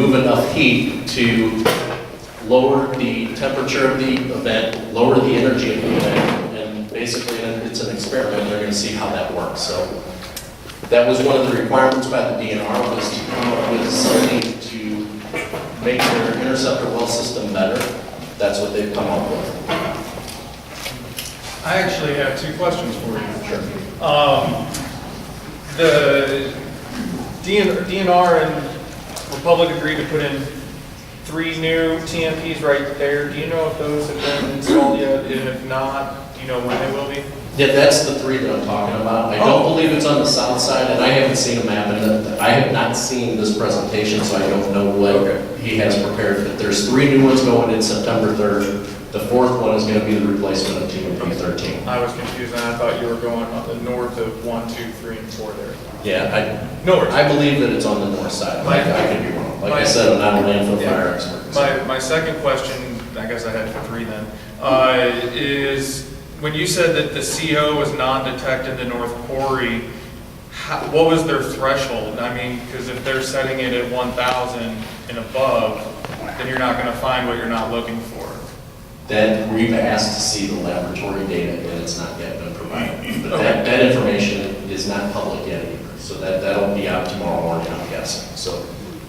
remove enough heat to lower the temperature of the event, lower the energy of the event, and basically it's an experiment. They're going to see how that works. So that was one of the requirements by the DNR, was to come up with something to make their interceptor well system better. That's what they've come up with. I actually have two questions for you. Sure. The DNR and Republic agreed to put in 3 new TMPs right there. Do you know if those have been installed yet? And if not, do you know when they will be? Yeah, that's the 3 that I'm talking about. I don't believe it's on the south side, and I haven't seen a map, and I have not seen this presentation, so I don't know what he has prepared. But there's 3 new ones going in September 3rd. The 4th one is going to be the replacement of TMP 13. I was confused, and I thought you were going on the north of 1, 2, 3, and 4 there. Yeah, North. I believe that it's on the north side. I could be wrong. Like I said, I'm not a landfill fire expert. My second question, I guess I had 3 then, is when you said that the CO was non-detect in the North Quarry, what was their threshold? I mean, because if they're setting it at 1,000 and above, then you're not going to find what you're not looking for. Then we've asked to see the laboratory data, and it's not yet been provided. But that information is not public yet either. So that'll be out tomorrow morning, I'm guessing. So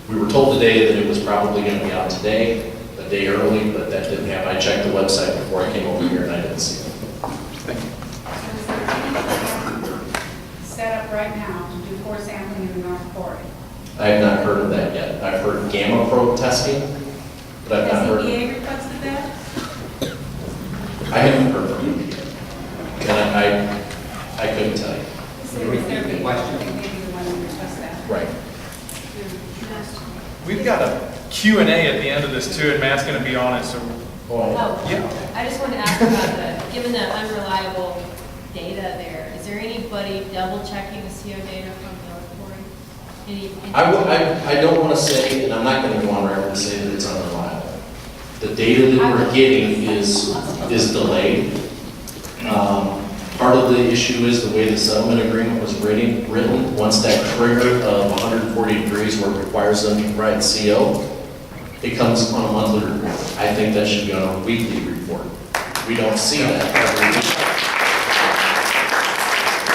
we were told today that it was probably going to be out today, a day early, but that didn't happen. I checked the website before I came over here, and I didn't see it. Thank you. Set up right now to do core sampling in the North Quarry. I have not heard of that yet. I've heard gamma probe testing, but I've not heard. Has EPA requested that? I haven't heard from you yet. And I couldn't tell you. Maybe the one that requests that. Right. We've got a Q&A at the end of this too, and Matt's going to be on it, so Oh, yeah. I just wanted to ask about given the unreliable data there, is there anybody double checking the CO data from the North Quarry? I don't want to say, and I'm not going to go on record and say that it's unreliable. The data that we're getting is delayed. Part of the issue is the way the settlement agreement was written. Once that trigger of 140 degrees where it requires them to provide CO, it comes on a monthly report. I think that should be on a weekly report. We don't see that every week.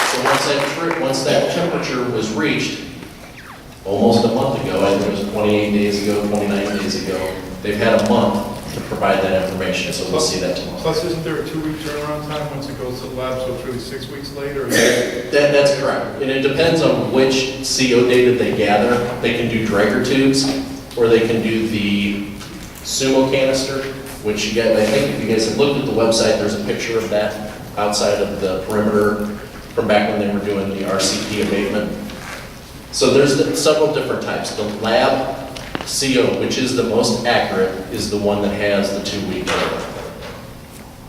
So once that temperature was reached, almost a month ago, I think it was 28 days ago, 29 days ago, they've had a month to provide that information, so we'll see that tomorrow. Plus, isn't there a 2-week turnaround time once it goes to the lab, so it's really 6 weeks later? That's correct. And it depends on which CO data they gather. They can do Draeger tubes, or they can do the sumo canister, which you guys, I think if you guys have looked at the website, there's a picture of that outside of the perimeter from back when they were doing the RCP abatement. So there's several different types. The lab CO, which is the most accurate, is the one that has the 2-week interval.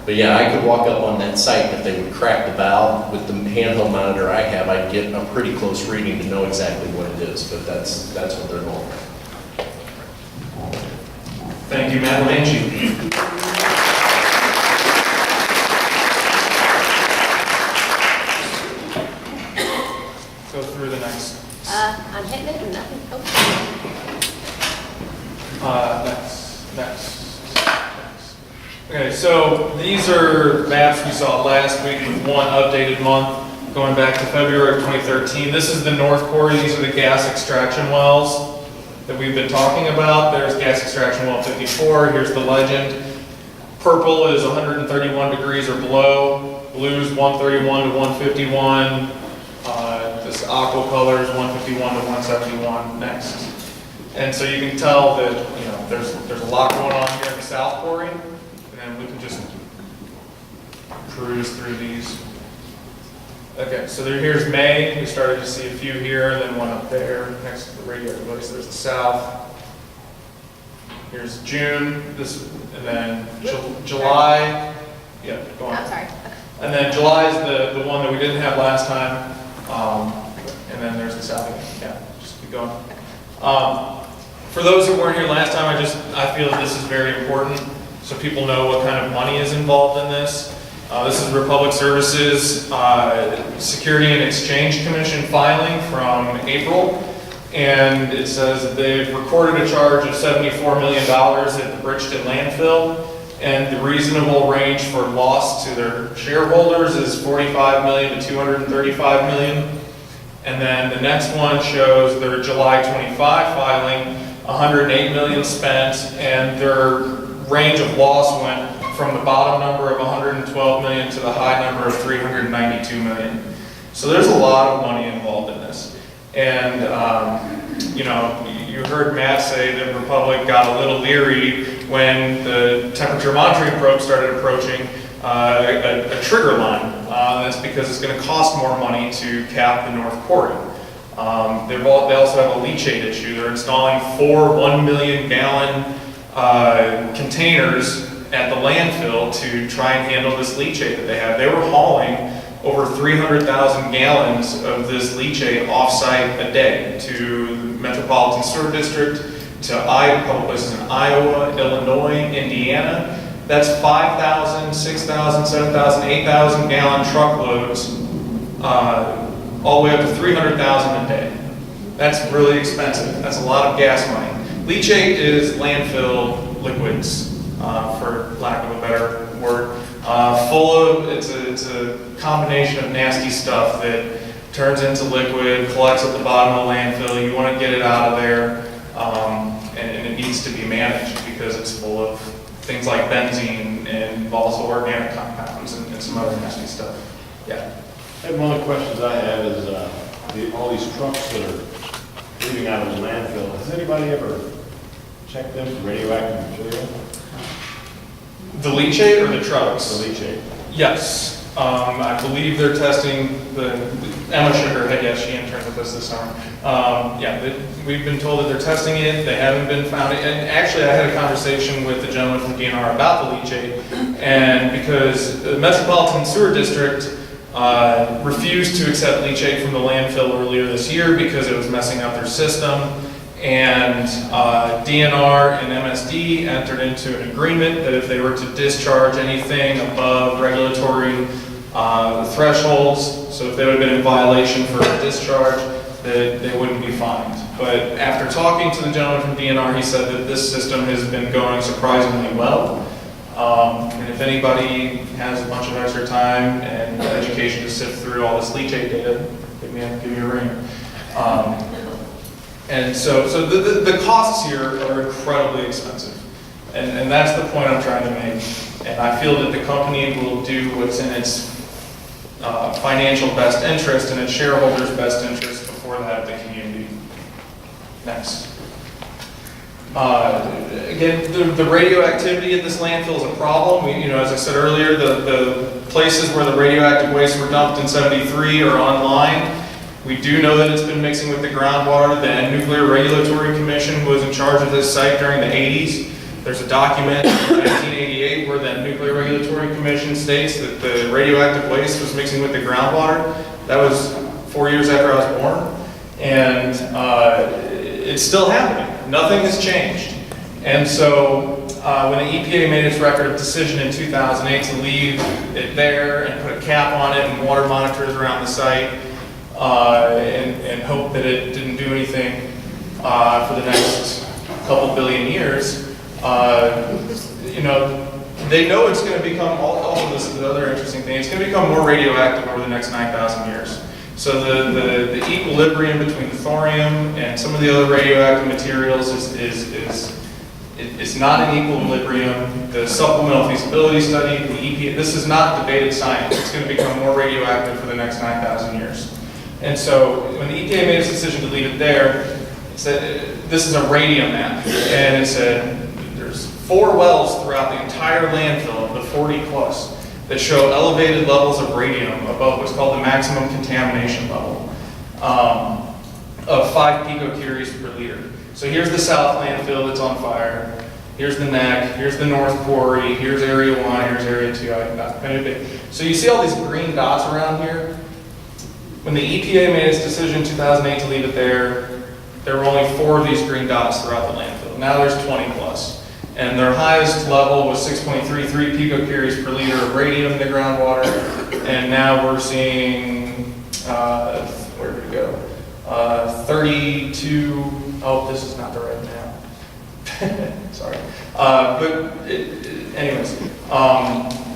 But yeah, I could walk up on that site if they would crack the valve with the handheld monitor I have. I'd get a pretty close reading to know exactly what it is, but that's what they're going for. Thank you, Matt Lange. Go through the next. I'm hitting it and nothing. Oh. Next. Okay, so these are maps we saw last week with one updated month going back to February of 2013. This is the North Quarry. These are the gas extraction wells that we've been talking about. There's gas extraction well 54. Here's the legend. Purple is 131 degrees or below. Blue is 131 to 151. This aqua color is 151 to 171 next. And so you can tell that there's a lot going on here in the South Quarry, and then we can just cruise through these. Okay, so here's May. We started to see a few here, and then one up there next to the radioactive waste. There's the South. Here's June. And then July. Yeah, go on. I'm sorry. And then July is the one that we didn't have last time. And then there's the South again. Yeah, just keep going. For those who weren't here last time, I feel that this is very important so people know what kind of money is involved in this. This is Republic Services Security and Exchange Commission filing from April. And it says that they've recorded a charge of $74 million at the Bridgeton landfill, and the reasonable range for loss to their shareholders is $45 million to $235 million. And then the next one shows their July 25 filing, $108 million spent, and their range of loss went from the bottom number of $112 million to the high number of $392 million. So there's a lot of money involved in this. And, you know, you heard Matt say that Republic got a little leery when the temperature monitoring probe started approaching a trigger line. That's because it's going to cost more money to cap the North Quarry. They also have a leachate issue. They're installing 4 1 million gallon containers at the landfill to try and handle this leachate that they have. They were hauling over 300,000 gallons of this leachate off-site a day to the Metropolitan Sewer District, to public places in Iowa, Illinois, Indiana. That's 5,000, 6,000, 7,000, 8,000 gallon truckloads, all the way up to 300,000 a day. That's really expensive. That's a lot of gas money. Leachate is landfill liquids, for lack of a better word. It's a combination of nasty stuff that turns into liquid, collects at the bottom of the landfill. You want to get it out of there, and it needs to be managed because it's full of things like benzene and volatile organic compounds and some other nasty stuff. Yeah. And one of the questions I have is all these trucks that are leaving out of the landfill, has anybody ever checked them for radioactive material? The leachate or the trucks? The leachate. Yes. I believe they're testing Emma Sugarhead, yes, she interned with us this summer. We've been told that they're testing it, they haven't been found. And actually, I had a conversation with the gentleman from DNR about the leachate, and because the Metropolitan Sewer District refused to accept leachate from the landfill earlier this year because it was messing up their system. And DNR and MSD entered into an agreement that if they were to discharge anything above regulatory thresholds, so if they would have been in violation for a discharge, that they wouldn't be fined. But after talking to the gentleman from DNR, he said that this system has been going surprisingly well. And if anybody has a bunch of extra time and education to sift through all this leachate data, give me a ring. And so the costs here are incredibly expensive. And that's the point I'm trying to make. And I feel that the company will do what's in its financial best interest and its shareholders' best interest before that of the community. Next. Again, the radioactivity at this landfill is a problem. As I said earlier, the places where the radioactive waste were dumped in '73 are online. We do know that it's been mixing with the groundwater. The Nuclear Regulatory Commission was in charge of this site during the 80s. There's a document in 1988 where the Nuclear Regulatory Commission states that the radioactive waste was mixing with the groundwater. That was 4 years after I was born. And it's still happening. Nothing has changed. And so when the EPA made its record of decision in 2008 to leave it there and put a cap on it and water monitors around the site, and hope that it didn't do anything for the next couple billion years. They know it's going to become, also this is the other interesting thing, it's going to become more radioactive over the next 9,000 years. So the equilibrium between the thorium and some of the other radioactive materials is not in equilibrium. The supplemental feasibility study, the EPA, this is not debated science. It's going to become more radioactive for the next 9,000 years. And so when the EPA made its decision to leave it there, it said, this is a radium map, and it said there's 4 wells throughout the entire landfill, the 40 plus, that show elevated levels of radium above what's called the maximum contamination level of 5 picocuries per liter. So here's the south landfill that's on fire. Here's the neck, here's the North Quarry, here's area 1, here's area 2. So you see all these green dots around here? When the EPA made its decision in 2008 to leave it there were only 4 of these green dots throughout the landfill. Now there's 20 plus. And their highest level was 6.33 picocuries per liter of radium in the groundwater. And now we're seeing, where did it go? 32, oh, this is not the right map. Sorry. Anyways,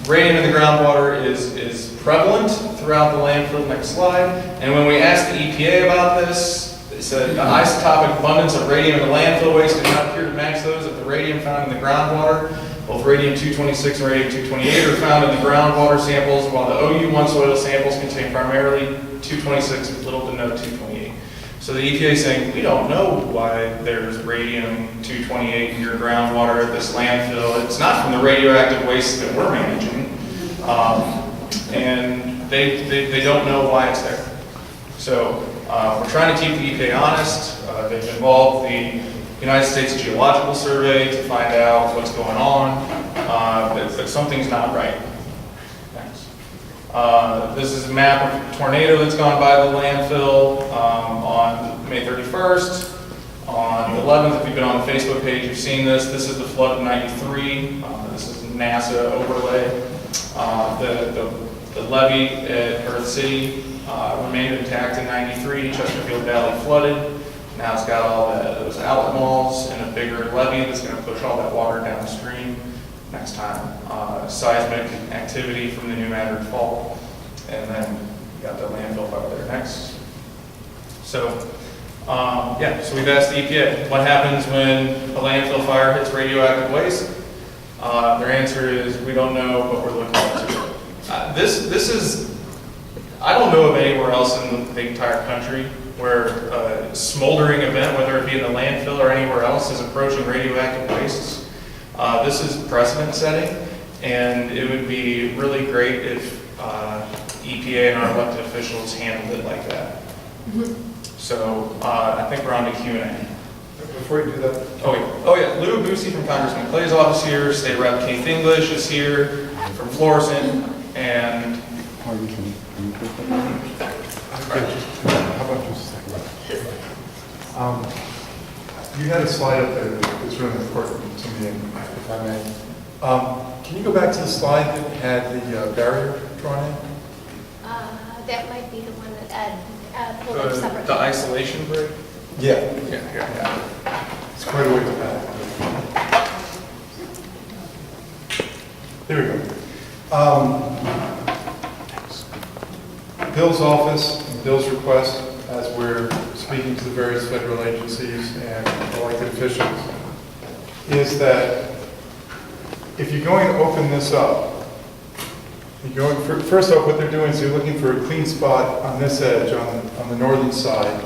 radium in the groundwater is prevalent throughout the landfill. Next slide. And when we asked the EPA about this, they said the isotopic abundance of radium in the landfill waste did not appear to match those of the radium found in the groundwater. Both radium-226 and radium-228 are found in the groundwater samples, while the OU1 soil samples contain primarily 226 with little to no 228. So the EPA is saying, we don't know why there's radium-228 in your groundwater at this landfill. It's not from the radioactive waste that we're managing. And they don't know why it's there. So we're trying to keep the EPA honest. They've involved the United States Geological Survey to find out what's going on, but something's not right. Thanks. This is a map of a tornado that's gone by the landfill on May 31st. On the 11th, if you've been on the Facebook page, you've seen this. This is the flood of 93. This is NASA overlay. The levee at Earth City remained intact in 93. Chesterfield Valley flooded. Now it's got all those outlet malls and a bigger levee that's going to push all that water downstream next time. Seismic activity from the New Madrid Fault. And then we got the landfill out there next. So, so we've asked the EPA, what happens when a landfill fire hits radioactive waste? Their answer is, we don't know, but we're looking into it. This is, I don't know of anywhere else in the entire country where a smoldering event, whether it be in the landfill or anywhere else, is approaching radioactive wastes. This is precedent setting, and it would be really great if EPA and our elected officials handled it like that. So I think we're on to Q&A. Before you do that, Oh yeah, Lou Boosie from Congressman Clay's office here, State Rep Keith English is here from Florissant, and how about just a second? You had a slide up there that's really important to me, if I may. Can you go back to the slide that had the barrier drawn in? That might be the one that pulled up separately. the isolation brick. Yeah. Yeah. It's quite a way back. There we go. Bill's office, and Bill's request, as we're speaking to the various federal agencies and elected officials, is that if you're going to open this up, first off, what they're doing is they're looking for a clean spot on this edge, on the northern side,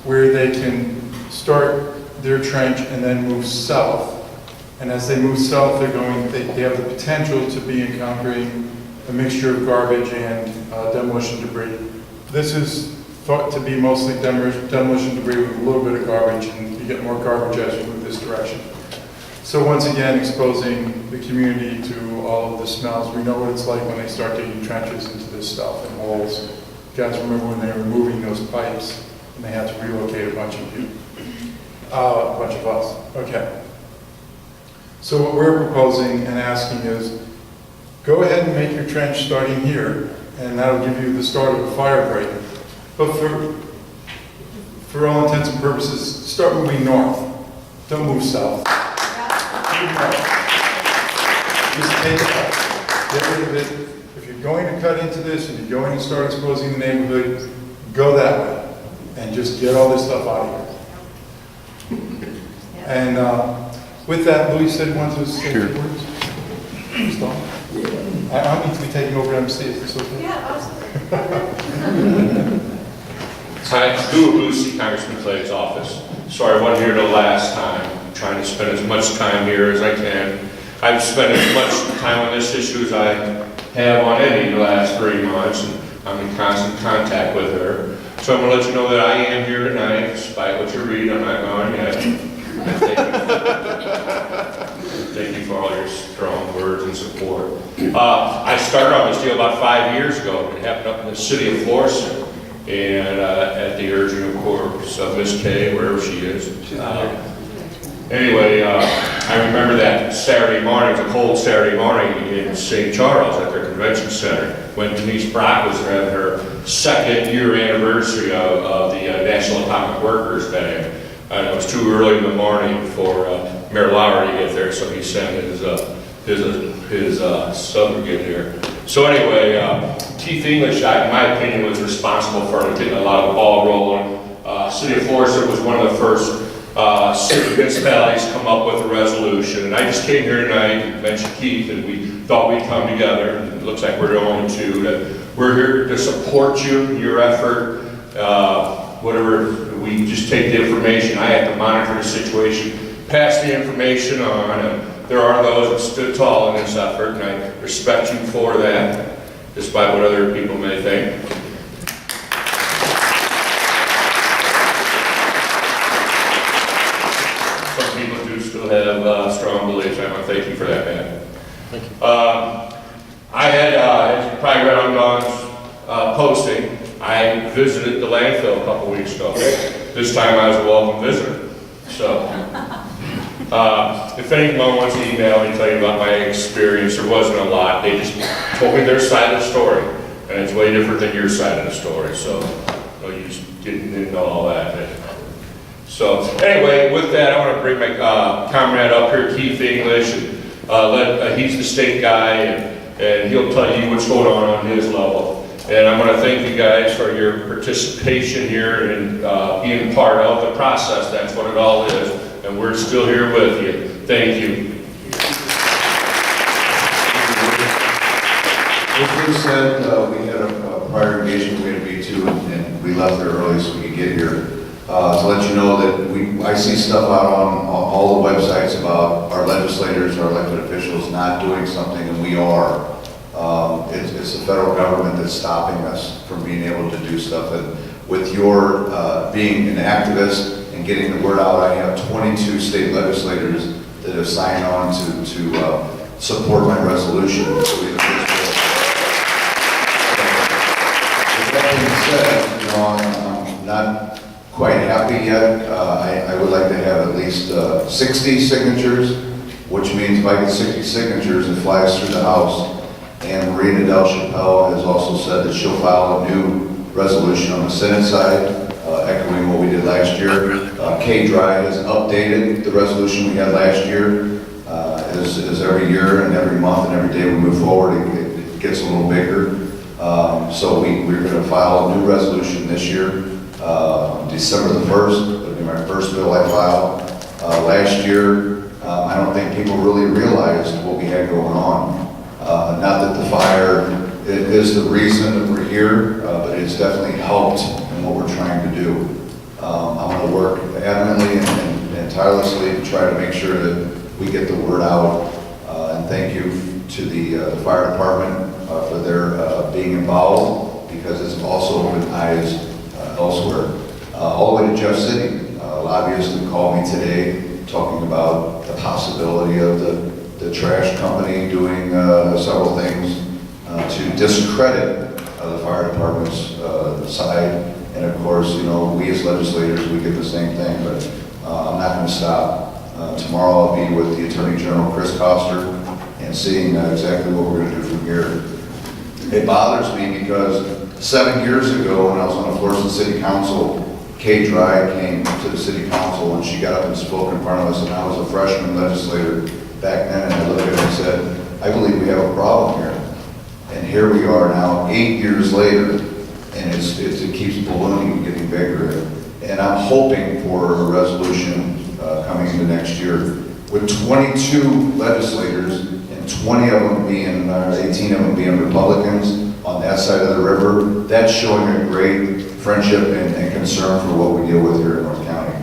where they can start their trench and then move south. And as they move south, they have the potential to be encountering a mixture of garbage and demolition debris. This is thought to be mostly demolition debris with a little bit of garbage, and you get more garbage as you move this direction. So once again, exposing the community to all of the smells. We know what it's like when they start digging trenches into this stuff and holes. You guys remember when they were moving those pipes and they had to relocate a bunch of you, a bunch of us. Okay. So what we're proposing and asking is, go ahead and make your trench starting here, and that'll give you the start of a fire break. But for all intents and purposes, start moving north. Don't move south. Just take it out. Get rid of it. If you're going to cut into this and you're going to start exposing the neighborhood, go that way and just get all this stuff out of here. And with that, Louis said one to say a few words. Stop. I need to be taking over MC. Is this okay? Yeah, absolutely. Hi, Louis Lucy, Congressman Clay's office. Sorry I wasn't here the last time. I'm trying to spend as much time here as I can. I've spent as much time on this issue as I have on any the last 3 months, and I'm in constant contact with her. So I'm going to let you know that I am here tonight, despite what you read. I'm not gone yet. Thank you for all your strong words and support. I started on this deal about 5 years ago. It happened up in the city of Florissant, and at the urging, of course, of Miss Kay, wherever she is. Anyway, I remember that Saturday morning, it was a cold Saturday morning in St. Charles at their convention center, when Denise Brock was having her 2nd year anniversary of the National Atomic Workers Day. And it was too early in the morning for Mayor Lowry to get there, so he sent his subrogate here. So anyway, Keith English, in my opinion, was responsible for getting a lot of the ball rolling. City of Florissant was one of the first city municipalities to come up with a resolution. And I just came here tonight and mentioned Keith, and we thought we'd come together. And it looks like we're the only two. That we're here to support you in your effort. Whatever, we just take the information. I have to monitor the situation, pass the information on. And there are those that stood tall in this effort, and I respect you for that, despite what other people may think. Some people do still have strong beliefs. I want to thank you for that, man. Thank you. I had, as you probably read on Dawn's posting, I visited the landfill a couple weeks ago. This time I was a welcome visitor. So, if anyone wants to email me, tell you about my experience, there wasn't a lot. They just told me their side of the story, and it's way different than your side of the story. So, you just didn't know all that. So, anyway, with that, I want to bring my comrade up here, Keith English, and he's the state guy, and he'll tell you what's going on his level. And I want to thank you guys for your participation here and being part of the process. That's what it all is. And we're still here with you. Thank you. As we said, we had a prior engagement we had to be to, and we left there early so we could get here. To let you know that I see stuff out on all the websites about our legislators, our elected officials not doing something, and we are. It's the federal government that's stopping us from being able to do stuff. And with your being an activist and getting the word out, I have 22 state legislators that have signed on to support my resolution. So with that being said, I'm not quite happy yet. I would like to have at least 60 signatures, which means if I get 60 signatures, it flies through the House. And Marina Del Chappelle has also said that she'll file a new resolution on the Senate side, echoing what we did last year. K-Dry has updated the resolution we had last year. As every year and every month and every day we move forward, it gets a little bigger. So we're going to file a new resolution this year, December the 1st. It'll be my first bill I filed. Last year, I don't think people really realized what we had going on. Not that the fire is the reason that we're here, but it's definitely helped in what we're trying to do. I'm going to work adamantly and tirelessly to try to make sure that we get the word out. And thank you to the fire department for their being involved, because it's also opened eyes elsewhere. All the way to Jeff City, lobbyists have called me today talking about the possibility of the trash company doing several things to discredit the fire department's side. And of course, we as legislators, we get the same thing, but I'm not going to stop. Tomorrow I'll be with the Attorney General, Chris Koster, and seeing exactly what we're going to do from here. It bothers me because 7 years ago when I was on the Florissant City Council, Kay Dry came to the City Council and she got up and spoke in front of us, and I was a freshman legislator back then, and I looked at her and said, I believe we have a problem here. And here we are now, 8 years later, and it keeps ballooning and getting bigger. And I'm hoping for a resolution coming into next year with 22 legislators and 20 of them being, 18 of them being Republicans on that side of the river. That's showing a great friendship and concern for what we deal with here in North County.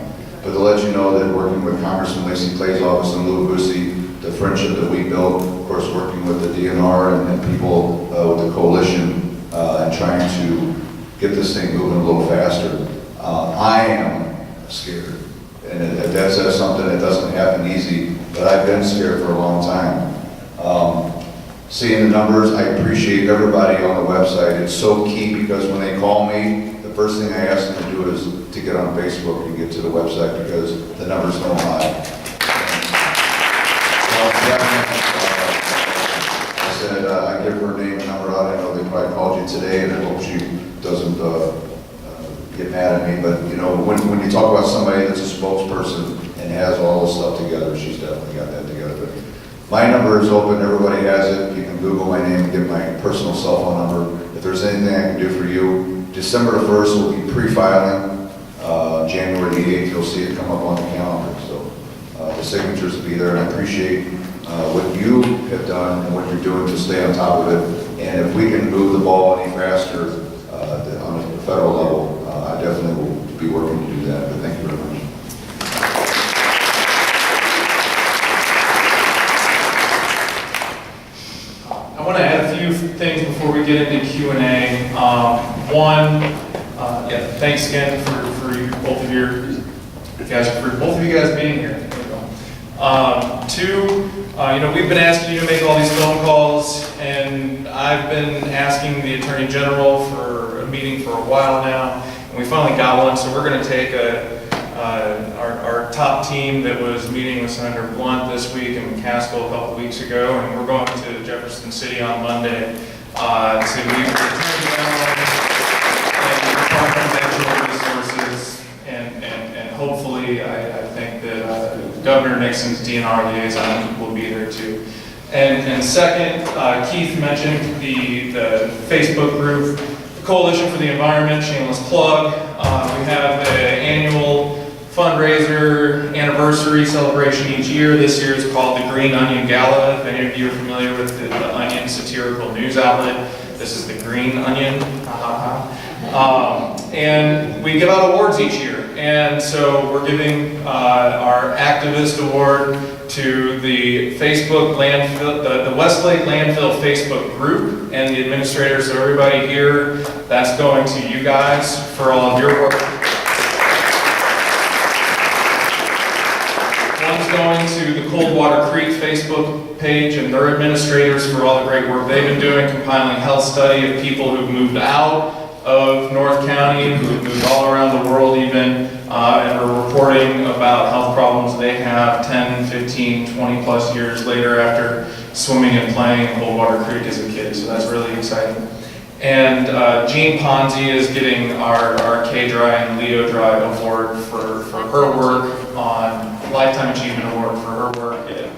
But to let you know that working with Congressman Lacey Clay's office in Louis, the friendship that we built, of course, working with the DNR and people with the coalition and trying to get this thing moving a little faster. I am scared. And that says something that doesn't happen easy, but I've been scared for a long time. Seeing the numbers, I appreciate everybody on the website. It's so key because when they call me, the first thing I ask them to do is to get on Facebook and get to the website because the numbers don't lie. I said I give her name and number out. I know they probably called you today, and I hope she doesn't get mad at me, but, you know, when you talk about somebody that's a spokesperson and has all this stuff together, she's definitely got that together. But my number is open, everybody has it. You can Google my name and get my personal cell phone number. If there's anything I can do for you, December the 1st will be pre-filing. January the 8th, you'll see it come up on the calendar. So the signatures will be there, and I appreciate what you have done and what you're doing to stay on top of it. And if we can move the ball any faster on a federal level, I definitely will be working to do that. But thank you very much. I want to add a few things before we get into Q&A. Thanks again for both of you guys being here. There we go. Two, we've been asking you to make all these phone calls, and I've been asking the Attorney General for a meeting for a while now, and we finally got one. So we're going to take our top team that was meeting with Senator Blunt this week in McCaskill a couple weeks ago, and we're going to Jefferson City on Monday to meet with the Attorney General and Department of Natural Resources, and hopefully I think that Governor Nixon's DNR liaison will be there too. And second, Keith mentioned the Facebook group, the Coalition for the Environment, shameless plug. We have an annual fundraiser anniversary celebration each year. This year is called the Green Onion Gala. If any of you are familiar with the Onion satirical news outlet, this is the Green Onion. And we give out awards each year. And so we're giving our activist award to the Facebook landfill, the Westlake Landfill Facebook group and the administrators. So everybody here, that's going to you guys for all of your work. One's going to the Coldwater Creek Facebook page and their administrators for all the great work they've been doing, compiling health study of people who've moved out of North County, who've moved all around the world even, and are reporting about health problems they have 10, 15, 20 plus years later after swimming and playing in Coldwater Creek as a kid. So that's really exciting. And Jean Ponzi is getting our K-Dry and Leo Dry award for her work on Lifetime Achievement Award for her work at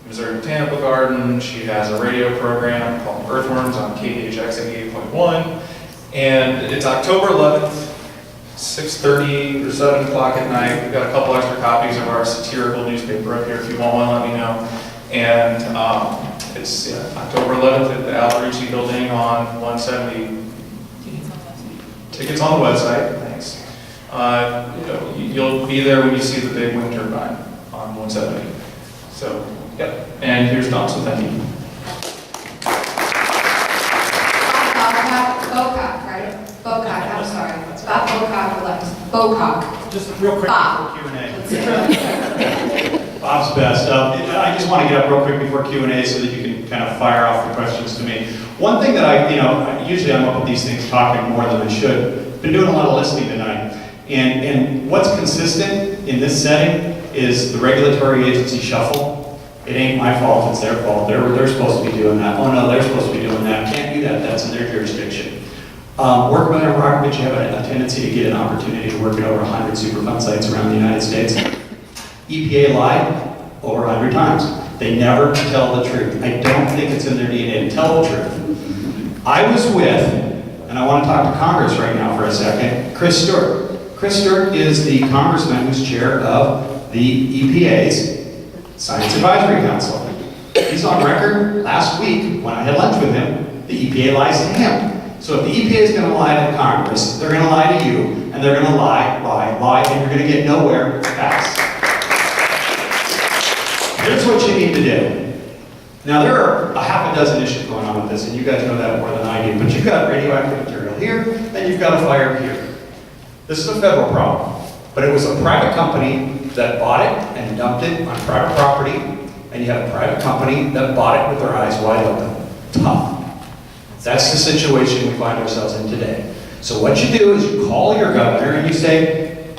Missouri Botanical Garden. She has a radio program called Earthworms on KDHX 88.1. And it's October 11th, 6:30 or 7 o'clock at night. We've got a couple extra copies of our satirical newspaper up here. If you want one, let me know. And it's October 11th at the Alberici Building on 170. Tickets on the website. Thanks. You'll be there when you see the big wind turbine on 170. So, yep. And here's Don. So thank you. Bocock, right? Bocock, I'm sorry. It's about Bocock Electric. Bocock. Just real quick Bob. before Q&A. Bob's best. I just want to get up real quick before Q&A so that you can kind of fire off the questions to me. One thing that usually I'm up with these things talking more than I should. Been doing a lot of listening tonight. And what's consistent in this setting is the regulatory agency shuffle. It ain't my fault, it's their fault. They're supposed to be doing that. Oh no, they're supposed to be doing that. Can't do that, that's in their jurisdiction. Work with our environment, you have a tendency to get an opportunity to work at over 100 Superfund sites around the United States. EPA lied over 100 times. They never tell the truth. I don't think it's in their DNA to tell the truth. I was with, and I want to talk to Congress right now for a second, Chris Stewart. Chris Stewart is the congressman who's chair of the EPA's Science Advisory Council. He's on record last week when I had lunch with him, the EPA lies to him. So if the EPA is going to lie to Congress, they're going to lie to you, and they're going to lie, and you're going to get nowhere fast. Here's what you need to do. Now there are a half a dozen issues going on with this, and you guys know that more than I do, but you've got radioactive material here, and you've got a fire here. This is a federal problem, but it was a private company that bought it and dumped it on private property, and you have a private company that bought it with their eyes wide open. Tough. That's the situation we find ourselves in today. So what you do is you call your governor and you say,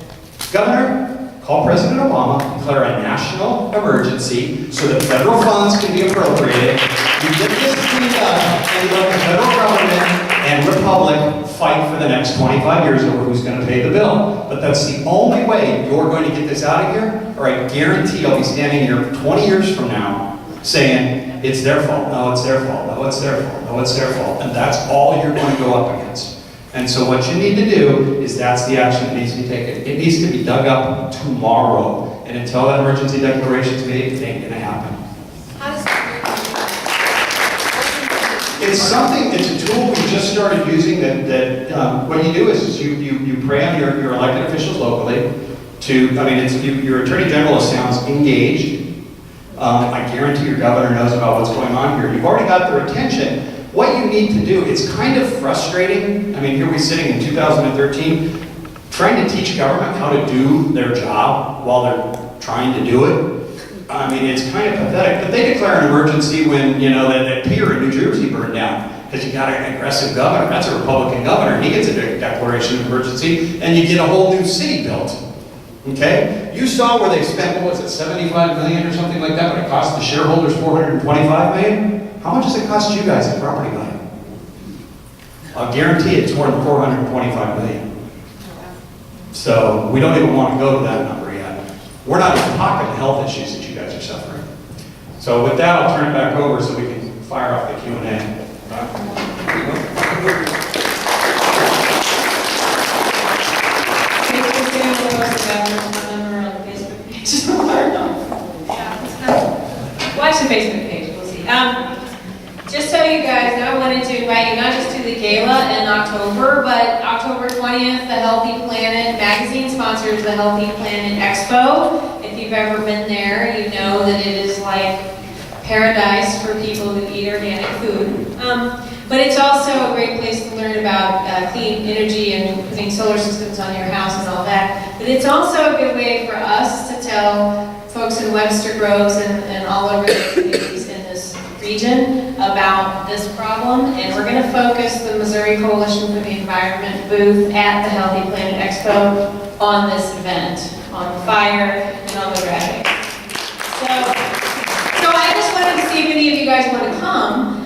Governor, call President Obama, declare a national emergency so that federal funds can be appropriated. You get this cleaned up, and you let the federal government and Republic fight for the next 25 years over who's going to pay the bill. But that's the only way you're going to get this out of here, or I guarantee I'll be standing here 20 years from now saying, it's their fault, no, it's their fault, no, it's their fault, no, it's their fault. And that's all you're going to go up against. And so what you need to do is that's the action that needs to be taken. It needs to be dug up tomorrow. And until that emergency declaration's made, it ain't going to happen. How does It's something, it's a tool we just started using that what you do is you pray on your elected officials locally to, I mean, your attorney general sounds engaged. I guarantee your governor knows about what's going on here. You've already got their attention. What you need to do, it's kind of frustrating. I mean, here we're sitting in 2013, trying to teach government how to do their job while they're trying to do it. I mean, it's kind of pathetic. But they declare an emergency when, you know, that pier in New Jersey burned down because you got an aggressive governor. That's a Republican governor, and he gets a declaration of emergency, and you get a whole new city built. Okay? You saw where they spent, what was it, 75 million or something like that, but it cost the shareholders 425 million? How much does it cost you guys in property value? I'll guarantee it's more than 425 million. So we don't even want to go to that number yet. We're not even talking the health issues that you guys are suffering. So with that, I'll turn it back over so we can fire off the Q&A. Watch the Facebook page, we'll see. Just so you guys know, I wanted to invite you not just to the gala in October, but October 20th, the Healthy Planet magazine sponsors the Healthy Planet Expo. If you've ever been there, you know that it is like paradise for people who eat organic food. But it's also a great place to learn about clean energy and putting solar systems on your house and all that. But it's also a good way for us to tell folks in Webster Groves and all over the communities in this region about this problem. And we're going to focus the Missouri Coalition for the Environment booth at the Healthy Planet Expo on this event, on fire and on the graphics. So I just wanted to see if any of you guys want to come.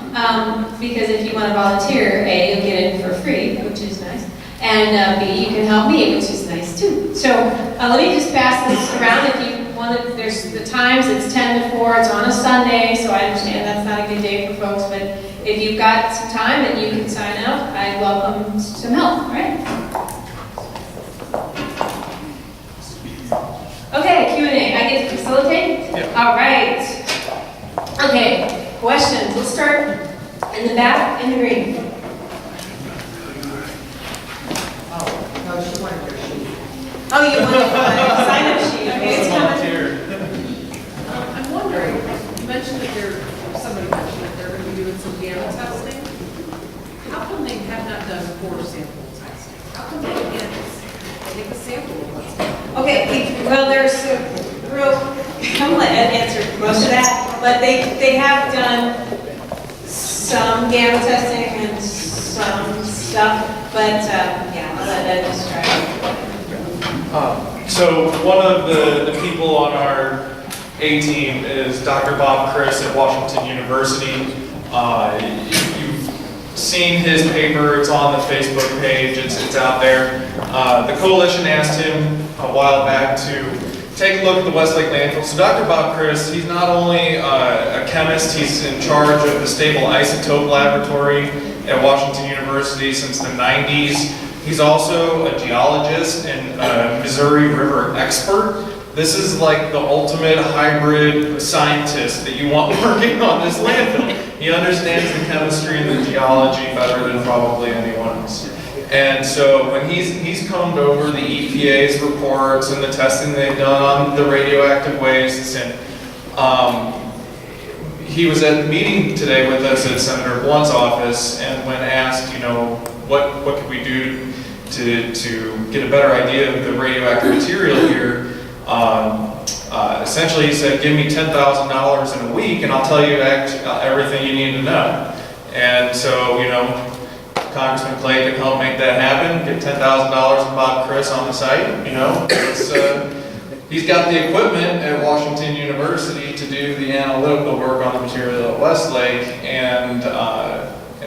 Because if you want to volunteer, A, you'll get in for free, which is nice, and B, you can help me, which is nice too. So let me just pass this around. If you want to, there's the times, it's 10 to 4, it's on a Sunday, so I understand that's not a good day for folks, but if you've got some time and you can sign up, I welcome some help, all right? Okay, Q&A, I get to facilitate? Yeah. All right. Okay, questions, let's start in the back, in the green. Oh, no, she wanted her sheet. Oh, you want a sign-up sheet, okay, it's coming. I'm wondering, you mentioned that somebody mentioned that they're going to be doing some gamma testing. How come they have not done core sample testing? How come they can't take a sample of what's going on? Okay, well, there's a real, I'm gonna let Ed answer most of that, but they have done some gamma testing and some stuff, but yeah, I'll let Ed describe it. So one of the people on our A-team is Dr. Bob Chris at Washington University. You've seen his paper, it's on the Facebook page, it's out there. The coalition asked him a while back to take a look at the Westlake landfill. So Dr. Bob Chris, he's not only a chemist, he's in charge of the Stable Isotope Laboratory at Washington University since the 90s. He's also a geologist and a Missouri River expert. This is like the ultimate hybrid scientist that you want working on this landfill. He understands the chemistry and the geology better than probably anyone else. And so when he's combed over the EPA's reports and the testing they've done on the radioactive wastes, and he was at the meeting today with us at Senator Blunt's office, and when asked, you know, what could we do to get a better idea of the radioactive material here, essentially he said, give me $10,000 in a week and I'll tell you everything you need to know. And so, you know, Congressman Clay can help make that happen, get $10,000 from Bob Chris on the site, you know. He's got the equipment at Washington University to do the analytical work on the material at Westlake, and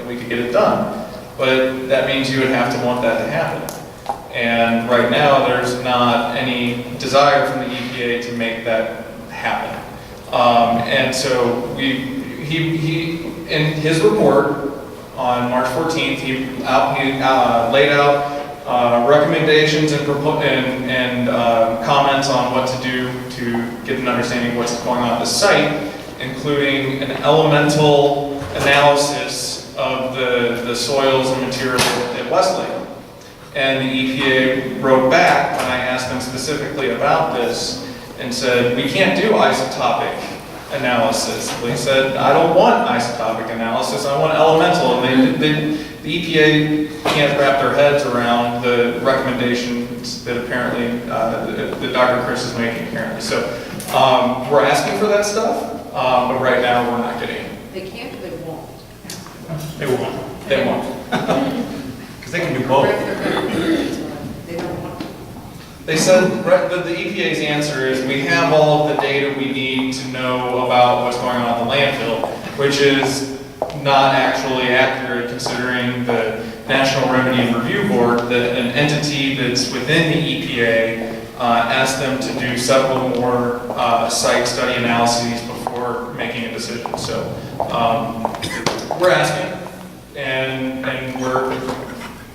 we could get it done. but that means you would have to want that to happen. And right now, there's not any desire from the EPA to make that happen. And so he in his report on March 14th, he laid out recommendations and comments on what to do to get an understanding of what's going on at the site, including an elemental analysis of the soils and materials at Westlake. And the EPA wrote back when I asked them specifically about this and said, we can't do isotopic analysis. They said, I don't want isotopic analysis, I want elemental. And the EPA can't wrap their heads around the recommendations that apparently, that Dr. Chris is making apparently. So we're asking for that stuff, but right now we're not getting it. They can't, or they won't. They won't. They won't. Because they can do both. They don't want to. They said, the EPA's answer is, we have all of the data we need to know about what's going on at the landfill, which is not actually accurate considering the National Revenue Review Board, an entity that's within the EPA, asked them to do several more site study analyses before making a decision. So we're asking, and we're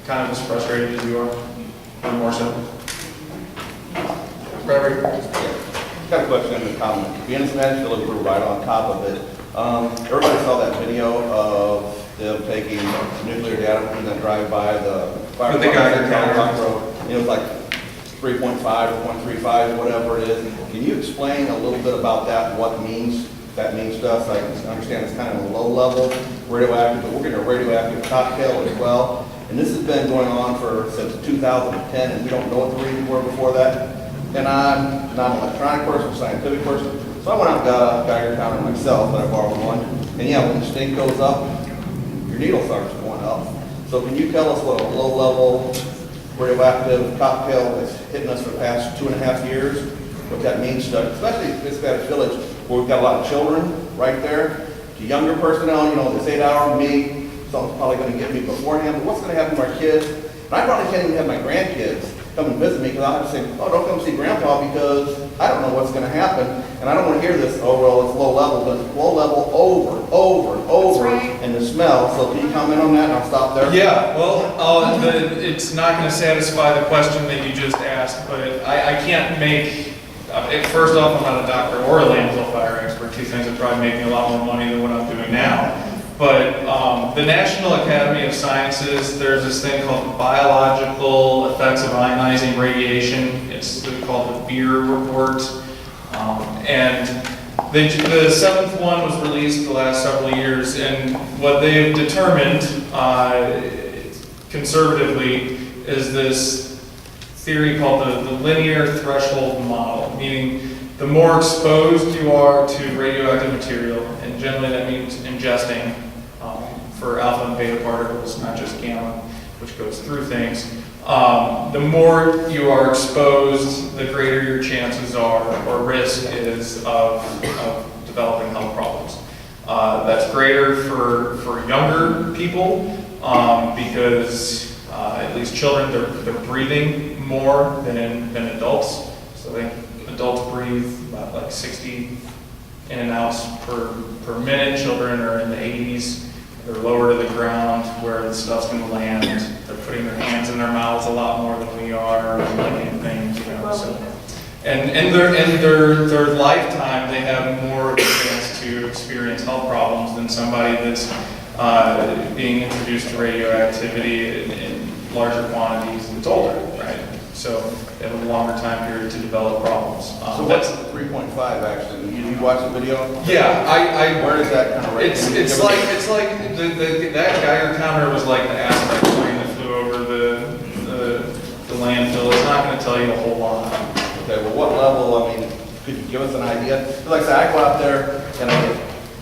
kind of as frustrated as you are, or more so. Robert? Got a question and a comment. Being in Nashville, we're right on top of it. Everybody saw that video of them taking nuclear data and then drive by the fire Geiger counter. road. It was like 3.5 or 0.35, whatever it is. Can you explain a little bit about that, what that means to us? I understand it's kind of a low level radioactive, but we're getting a radioactive cocktail as well. And this has been going on since 2010, and we don't know what the reasons were before that. And I'm not an electronic person, scientific person, so I went out and got a Geiger counter myself, that I borrowed one. And yeah, when the stink goes up, your needle starts going up. So can you tell us what a low-level radioactive cocktail that's hitting us for the past 2.5 years, what that means to, especially this Spanish village, where we've got a lot of children right there, to younger personnel, this 8-hour me, something's probably going to get me beforehand, but what's going to happen to our kids? And I probably can't even have my grandkids come and visit me because I'll have to say, oh, don't come see Grandpa because I don't know what's going to happen. And I don't want to hear this, oh, well, it's low level, but it's low level over, and the smell. So can you comment on that and I'll stop there? Yeah, well, it's not going to satisfy the question that you just asked, but I can't make, first off, I'm not a doctor or a landfill fire expert, two things that probably make me a lot more money than what I'm doing now. But the National Academy of Sciences, there's this thing called Biological Effects of Ionizing Radiation. It's called the BEER report. And the seventh one was released the last several years. And what they've determined conservatively is this theory called the linear threshold model, meaning the more exposed you are to radioactive material, and generally that means ingesting for alpha and beta particles, not just gamma, which goes through things. The more you are exposed, the greater your chances are, or risk is, of developing health problems. That's greater for younger people because at least children, they're breathing more than adults. So adults breathe about like 60 in and outs per minute. Children are in the 80s. They're lower to the ground where the stuff's going to land. They're putting their hands in their mouths a lot more than we are, licking things, So, and their lifetime, they have more of a chance to experience health problems than somebody that's being introduced to radioactivity in larger quantities that's older, right? So they have a longer time period to develop problems. So what's the 3.5 actually? You watch the video? Yeah, where is that kind of rate? It's like that Geiger counter was like the aspect plane that flew over the landfill. It's not going to tell you a whole lot. Okay, well, what level? I mean, could you give us an idea? Like I said, I go out there and I get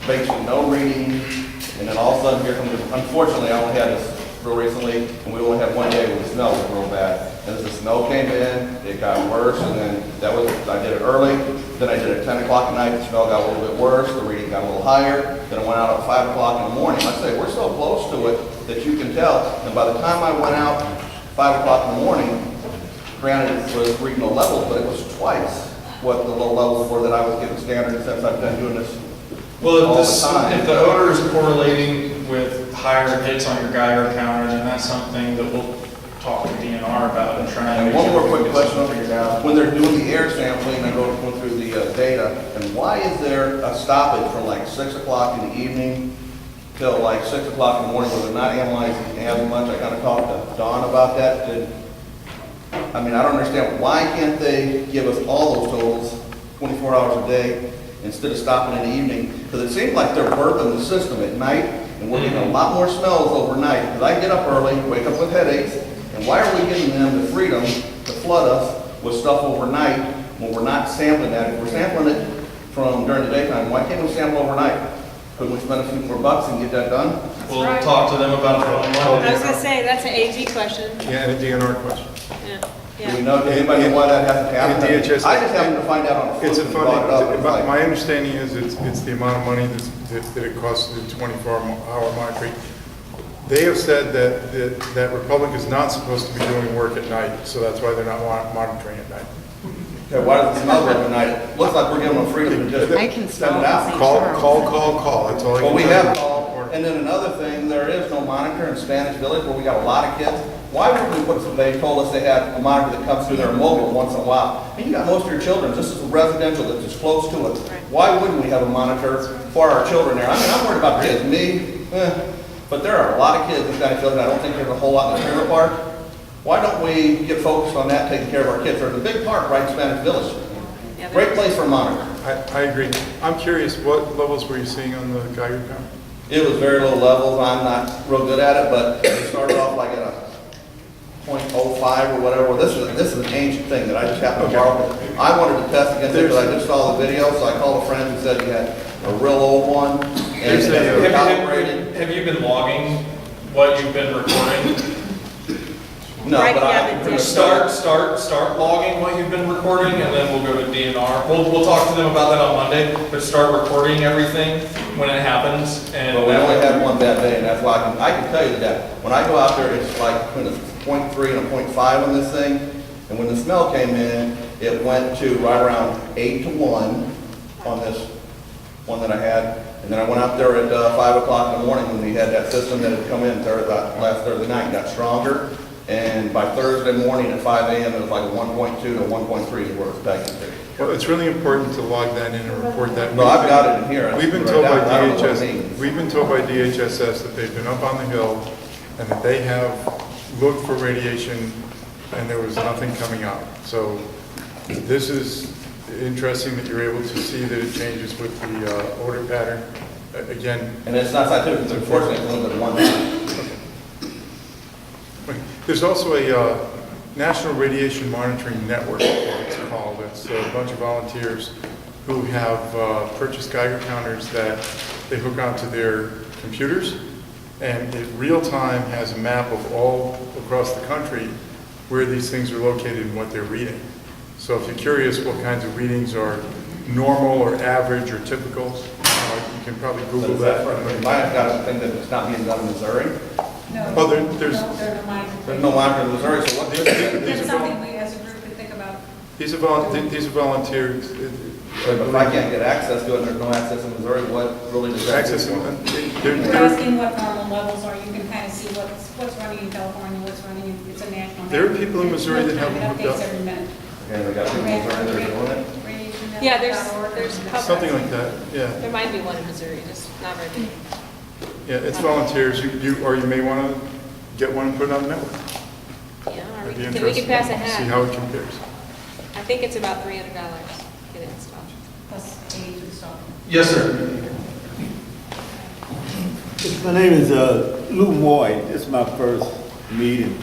basically no reading, and then all of a sudden here comes. Unfortunately, I only had this real recently, and we only had one day when the smell was real bad. and as the snow came in, it got worse, and then I did it early, then I did it at 10 o'clock at night, the smell got a little bit worse, the reading got a little higher, then I went out at 5 o'clock in the morning. Like I say, we're so close to it that you can tell, and by the time I went out 5 o'clock in the morning, granted it was reading low levels, but it was twice what the low levels were that I was getting standard since I've been doing this Well, all if the time. if the odor is correlating with higher hits on your Geiger counter, then that's something that we'll talk to DNR about and try and. And one more quick question, when they're doing the air sampling, I go through the data, and why is there a stoppage from like 6 o'clock in the evening till like 6 o'clock in the morning, where they're not analyzing as much? I kind of talked to Dawn about that. I mean, I don't understand, why can't they give us all those totals 24 hours a day instead of stopping in the evening? Because it seems like they're burping the system at night, and we're getting a lot more smells overnight. Because I get up early, wake up with headaches, and why are we giving them the freedom to flood us with stuff overnight when we're not sampling that? If we're sampling it from during the daytime, why can't we sample overnight? Couldn't we spend a few more bucks and get that done? We'll talk to them about it on Monday. I was gonna say, that's an AG question. Yeah, and a DNR question. Do we know, does anybody know why that hasn't happened? And DHS I just happened to find out on a It's a fluke and brought it up. It's funny, like- my understanding is it's the amount of money that it costs to do 24-hour monitoring. They have said that Republic is not supposed to be doing work at night, so that's why they're not monitoring at night. Okay, why does it smell good at night? It looks like we're giving them freedom to just send it out. Call, that's all I can Well, we tell have you. called, and then another thing, there is no monitor in Spanish Village where we got a lot of kids. Why would we put some, they told us they had a monitor that comes through their mobile once in a while. And you got most of your children, this is residential that's just close to it. Why wouldn't we have a monitor for our children there? I mean, I'm worried about kids, but there are a lot of kids in Spanish Village. I don't think there's a whole lot in the trailer park. Why don't we get focused on that, taking care of our kids? There's a big park right in Spanish Village. Great place for a monitor. I agree. I'm curious, what levels were you seeing on the Geiger count? It was very low levels. I'm not real good at it, but it started off like at a 0.05 or whatever. Well, this is an ancient thing that I just happened to borrow. I wanted to test against it because I just saw the video, so I called a friend who said he had a real old one. And it was calibrated. Have you been logging what you've been recording? No, but I Start logging what you've been recording, and then we'll go to DNR. We'll talk to them about that on Monday, but start recording everything when it happens. And But we only had one that day, and that's why I can tell you that when I go out there, it's like between a 0.3 and a 0.5 on this thing. And when the smell came in, it went to right around 8 to 1 on this one that I had. And then I went out there at 5 o'clock in the morning when we had that system that had come in last Thursday night and got stronger. And by Thursday morning at 5 a.m., it was like a 1.2 to 1.3 is where it's pegging to. Well, it's really important to log that in and report that. No, I've got it in here. We've been Right told by now, I don't know what it means. We've been told by DHSS that they've been up on the hill and that they have looked for radiation and there was nothing coming out. So this is interesting that you're able to see that it changes with the odor pattern. Again. And it's not scientific, it's unfortunately, it's only one time. There's also a National Radiation Monitoring Network, it's called. It's a bunch of volunteers who have purchased Geiger counters that they hook onto their computers, and it real time has a map of all across the country where these things are located and what they're reading. So if you're curious what kinds of readings are normal or average or typical, you can probably Google that. I've got a thing that it's not being done in Missouri. Oh, there's no monitor in Missouri, so what is it? That's something we as a group could think about. These are volunteers. But if I can't get access to it, and there's no access in Missouri, what really does that Access, do? We're asking what normal levels are. You can kind of see what's running in California, what's running in, it's a national. There are people in Missouri that have them hooked It updates up. every minute. And they got people in Missouri that are doing it? Yeah, there's a couple. Something like that, yeah. There might be one in Missouri, just not very big. Yeah, it's volunteers. Or you may want to get one and put it on the network. Yeah, or That'd be we can interesting pass a to hat. see how it compares. I think it's about $300 to get it installed. Plus age and stuff. Yes, sir. My name is Lou Moy. This is my first meeting.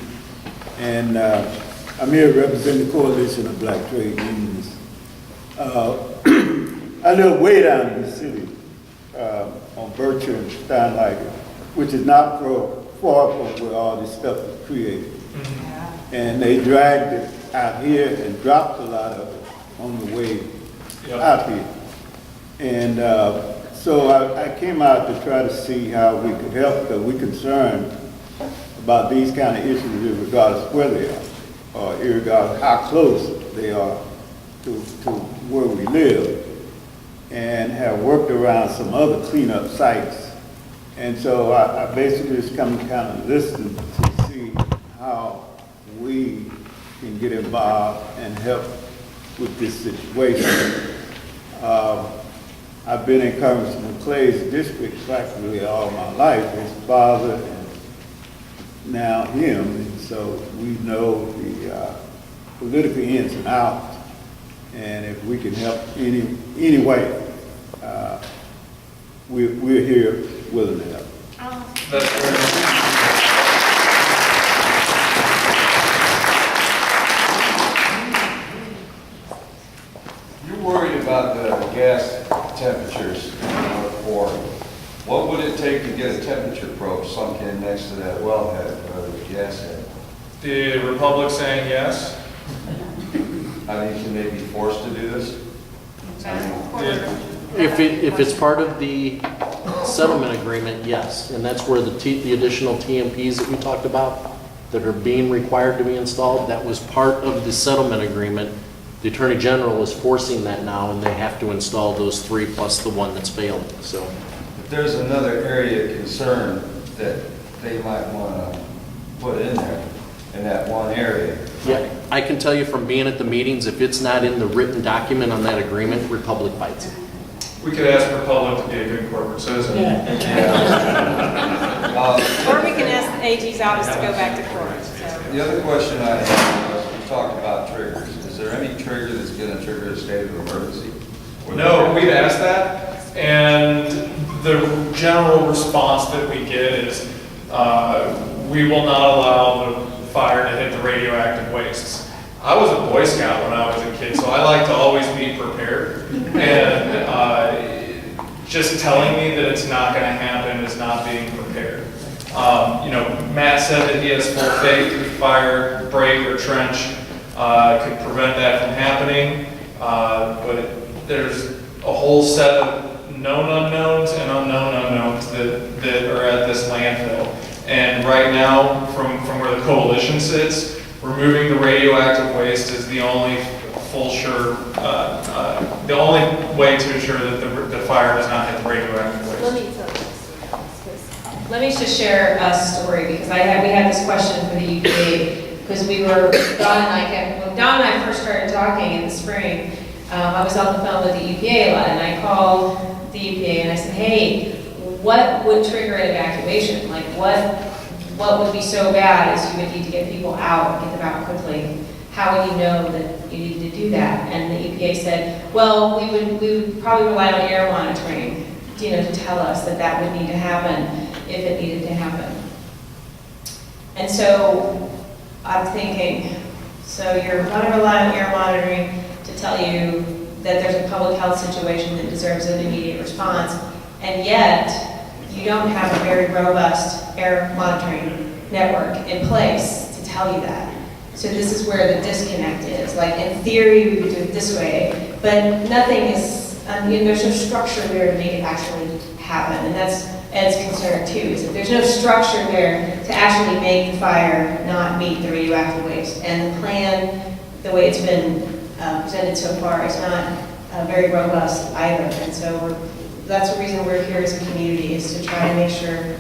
And I'm here representing the Coalition of Black Trade Unions. I live way down in the city on Berkshire and Steinlager, which is not far from where all this stuff was created. And they dragged it out here and dropped a lot of it on the way out here. And so I came out to try to see how we could help, because we're concerned about these kind of issues regardless where they are, or regardless how close they are to where we live, and have worked around some other cleanup sites. And so I basically just come to kind of listen to see how we can get involved and help with this situation. I've been in Congressman Clay's district practically all my life, his father and now him, and so we know the political ins and outs, and if we can help any way, we're here willing to help. That's very You're worried about the gas temperatures for what would it take to get a temperature probe sunk in next to that wellhead or the gas head? The Republic saying yes. I mean, can they be forced to do this? If it's part of the settlement agreement, yes, and that's where the additional TMPs that we talked about that are being required to be installed, that was part of the settlement agreement. The Attorney General is forcing that now, and they have to install those 3 plus the one that's failing, so. If there's another area of concern that they might want to put in there, in that one area. Yeah, I can tell you from being at the meetings, if it's not in the written document on that agreement, Republic fights it. We could ask Republic to be a good corporate citizen. Or we can ask the AG's office to go back to court. So. The other question I had was, we talked about triggers. Is there any trigger that's going to trigger a state of emergency? No, we've asked that, and the general response that we get is we will not allow the fire to hit the radioactive wastes. I was a Boy Scout when I was a kid, so I like to always be prepared. And just telling me that it's not going to happen is not being prepared. Matt said that he has full faith that fire, break, or trench could prevent that from happening. But there's a whole set of known unknowns and unknown unknowns that are at this landfill. And right now, from where the coalition sits, removing the radioactive waste is the only the only way to ensure that the fire does not hit the radioactive waste. Let me just share a story, because we had this question for the EPA, because Don and I first started talking in the spring. I was on the phone with the EPA a lot, and I called the EPA and I said, hey, what would trigger an evacuation? Like what would be so bad as you would need to get people out and get them out quickly? How would you know that you needed to do that? And the EPA said, well, we would probably rely on air monitoring, to tell us that would need to happen if it needed to happen. And so I'm thinking, so you're going to rely on air monitoring to tell you that there's a public health situation that deserves an immediate response, and yet you don't have a very robust air monitoring network in place to tell you that. So this is where the disconnect is. Like, in theory, we could do it this way, but nothing is, there's no structure there to make it actually happen. And that's Ed's concern too, is that there's no structure there to actually make the fire not meet the radioactive waste. And the plan, the way it's been presented so far, is not very robust either. And so that's the reason we're here as a community, is to try to make sure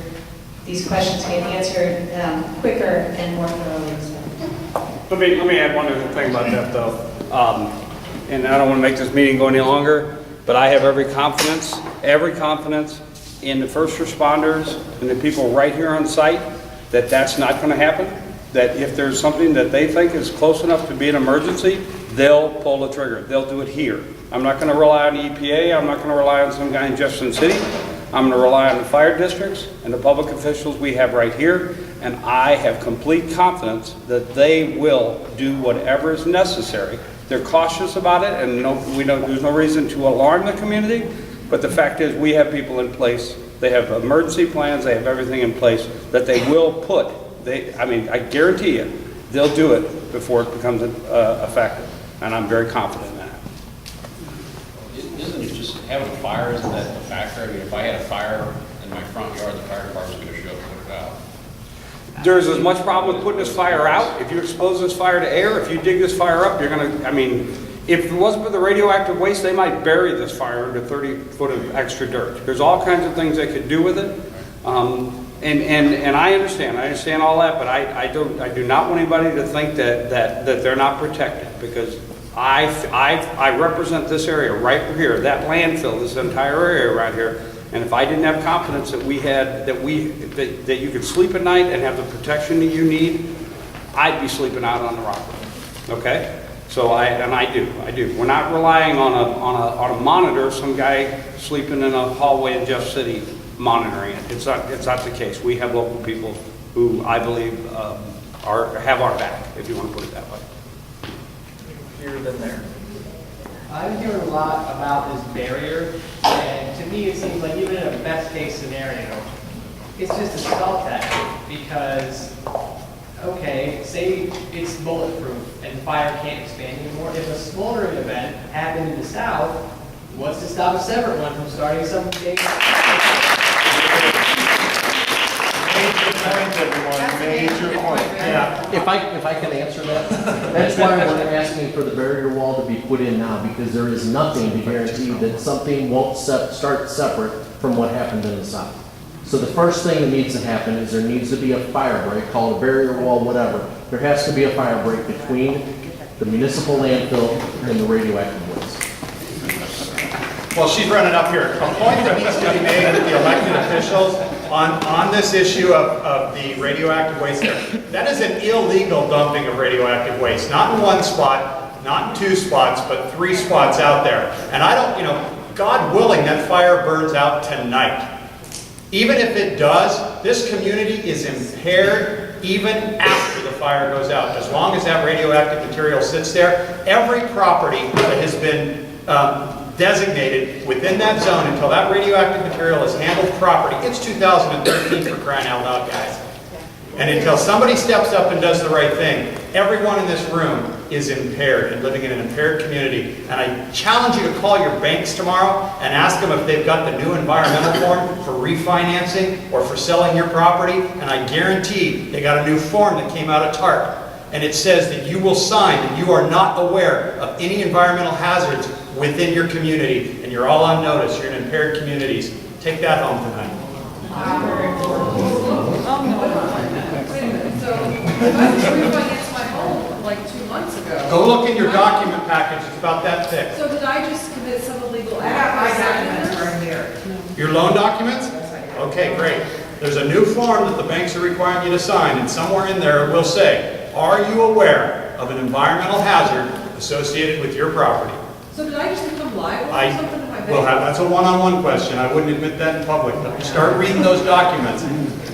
these questions get answered quicker and more thoroughly. So. Let me add one other thing about that, though. And I don't want to make this meeting go any longer, but I have every confidence in the first responders and the people right here on site that that's not going to happen. That if there's something that they think is close enough to be an emergency, they'll pull the trigger. They'll do it here. I'm not going to rely on the EPA. I'm not going to rely on some guy in Jefferson City. I'm going to rely on the fire districts and the public officials we have right here. And I have complete confidence that they will do whatever is necessary. They're cautious about it, and there's no reason to alarm the community. But the fact is, we have people in place. They have emergency plans. They have everything in place that they will put. I guarantee you, they'll do it before it becomes effective, and I'm very confident in that. Isn't it just having a fire, isn't that a factor? I mean, if I had a fire in my front yard, the fire department's going to show up and put it out. There's as much problem with putting this fire out. If you expose this fire to air, if you dig this fire up, you're gonna, I mean, if it wasn't for the radioactive waste, they might bury this fire under 30 foot of extra dirt. There's all kinds of things they could do with it. And I understand all that, but I do not want anybody to think that they're not protected, because I represent this area right here, that landfill, this entire area around here. And if I didn't have confidence that that you could sleep at night and have the protection that you need, I'd be sleeping out on the rock. Okay? So I do. We're not relying on a monitor, some guy sleeping in a hallway in Jeff City monitoring it. It's not the case. We have local people who I believe have our back, if you want to put it that way. Here than there. I'm hearing a lot about this barrier, and to me it seems like even in a best case scenario, it's just a stealth tactic, because, okay, say it's bulletproof and fire can't expand anymore. If a smoldering event happened in the south, what's to stop a separate one from starting some big? Major point. Yeah. If I can answer that, that's why we're asking for the barrier wall to be put in now, because there is nothing to guarantee that something won't start separate from what happened in the south. So the first thing that needs to happen is there needs to be a fire break, call it a barrier wall, whatever. There has to be a fire break between the municipal landfill and the radioactive waste. Well, she's running up here. A point that needs to be made with the elected officials on this issue of the radioactive waste there. That is an illegal dumping of radioactive waste, not in one spot, not in 2 spots, but 3 spots out there. And I don't, God willing, that fire burns out tonight. Even if it does, this community is impaired even after the fire goes out. As long as that radioactive material sits there, every property that has been designated within that zone until that radioactive material is handled properly. It's 2013 for crying out loud, guys. And until somebody steps up and does the right thing, everyone in this room is impaired and living in an impaired community. And I challenge you to call your banks tomorrow and ask them if they've got the new environmental form for refinancing or for selling your property. And I guarantee they got a new form that came out of TARP. And it says that you will sign that you are not aware of any environmental hazards within your community, and you're all on notice. You're in impaired communities. Take that home tonight. Wait a minute, so I was refinanced my home like 2 months ago. Go look in your document package. It's about that thick. So did I just commit some illegal I got my act? documents right here. Your loan documents? Okay, great. There's a new form that the banks are requiring you to sign, and somewhere in there it will say, are you aware of an environmental hazard associated with your property? So did I just become liable for something in my bank? That's a one-on-one question. I wouldn't admit that in public. Start reading those documents.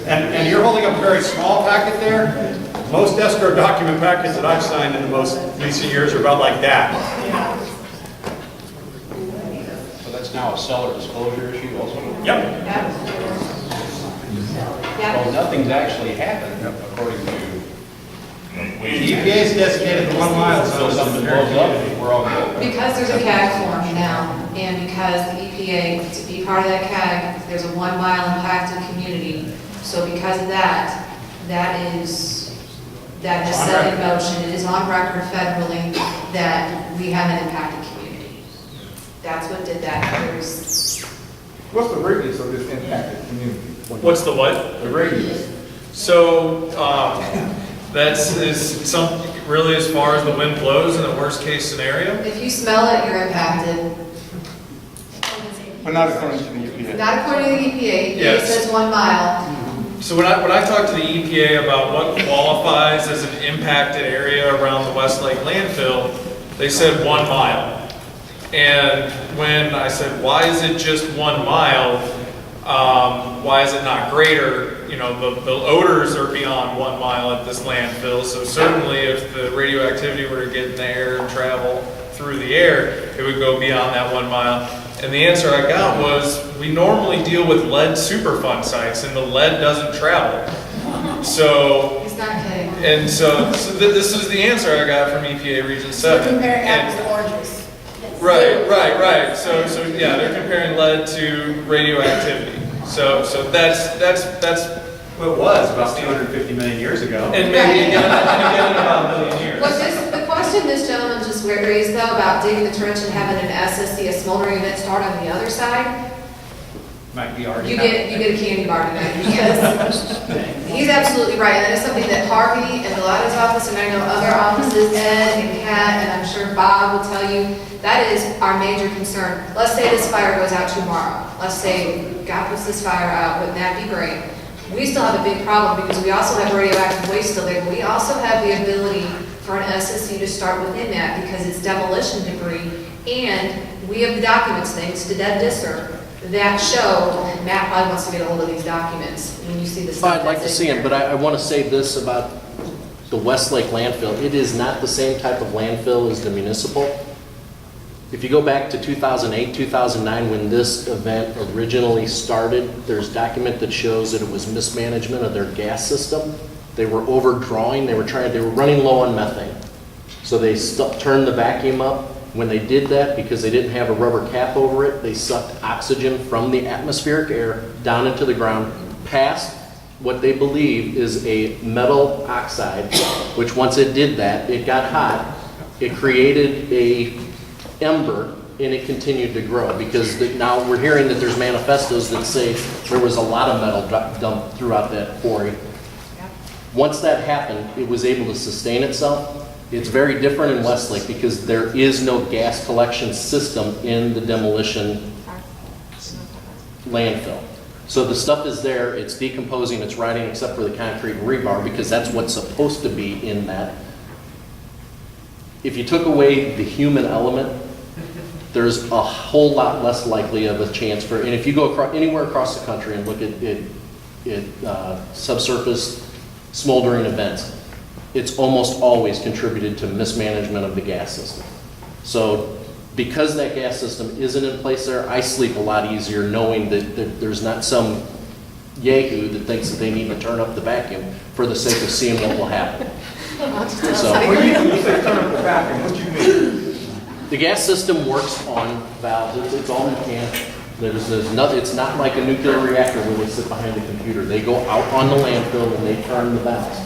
And you're holding up a very small packet there. Most escrow document packets that I've signed in the most recent years are about like that. So that's now a seller disclosure issue also? Yep. Well, nothing's actually happened according to... The EPA's designated the 1 mile zone. So something blows up, we're all good. Because there's a CAG form now, and because the EPA, to be part of that CAG, there's a 1 mile impacted community. So because of that, that is set in motion. It is on record federally that we have an impacted community. That's what did that. What's the radius of this impacted community? What's the what? The radius. So, that's some really as far as the wind blows in the worst case scenario. If you smell it, you're impacted. But not according to the EPA. Not according to the EPA. Yes. It says 1 mile. So when I talked to the EPA about what qualifies as an impacted area around the Westlake landfill, they said 1 mile. And when I said, why is it just 1 mile? Why is it not greater? You know, the odors are beyond 1 mile at this landfill, so certainly if the radioactivity were to get in the air and travel through the air, it would go beyond that 1 mile. And the answer I got was, we normally deal with lead Superfund sites, and the lead doesn't travel. So, He's not kidding. And so this is the answer I got from EPA Region 7. We're comparing apples And- to oranges. Right. So yeah, they're comparing lead to radioactivity. So that's Well, it was about 250 million years ago. and maybe again in about a million years. The question this gentleman just raised though about digging the trench and having an SSC, a smoldering event start on the other side, Might be already you get a candy bar tonight, because he's absolutely right, and that is something that Harvey and Delato's office, and I know other offices, Ed and Kat, and I'm sure Bob will tell you, that is our major concern. Let's say this fire goes out tomorrow. Let's say God puts this fire out, wouldn't that be great? We still have a big problem because we also have radioactive waste still there. We also have the ability for an SSC to start within that because it's demolition debris, and we have the documents, thanks to Deb Disser, that show, Matt probably wants to get a hold of these documents when you see the stuff. I'd like to that's see in them, there. but I want to say this about the Westlake landfill. It is not the same type of landfill as the municipal. If you go back to 2008, 2009, when this event originally started, there's document that shows that it was mismanagement of their gas system. They were overdrawing, they were running low on methane. So they turned the vacuum up. When they did that, because they didn't have a rubber cap over it, they sucked oxygen from the atmospheric air down into the ground, past what they believe is a metal oxide, which once it did that, it got hot, it created a ember, and it continued to grow, because now we're hearing that there's manifestos that say there was a lot of metal dumped throughout that quarry. Once that happened, it was able to sustain itself. It's very different in Westlake because there is no gas collection system in the demolition landfill. So the stuff is there, it's decomposing, it's rotting except for the concrete and rebar because that's what's supposed to be in that. If you took away the human element, there's a whole lot less likely of a chance for, and if you go anywhere across the country and look at subsurface smoldering events, it's almost always contributed to mismanagement of the gas system. So because that gas system isn't in place there, I sleep a lot easier knowing that there's not some yahoo that thinks that they need to turn up the vacuum for the sake of seeing what will happen. So, When you say turn up the vacuum, what do you mean? the gas system works on valves. It's all mechanical. There's nothing. It's not like a nuclear reactor where they sit behind the computer. They go out on the landfill and they turn the valves.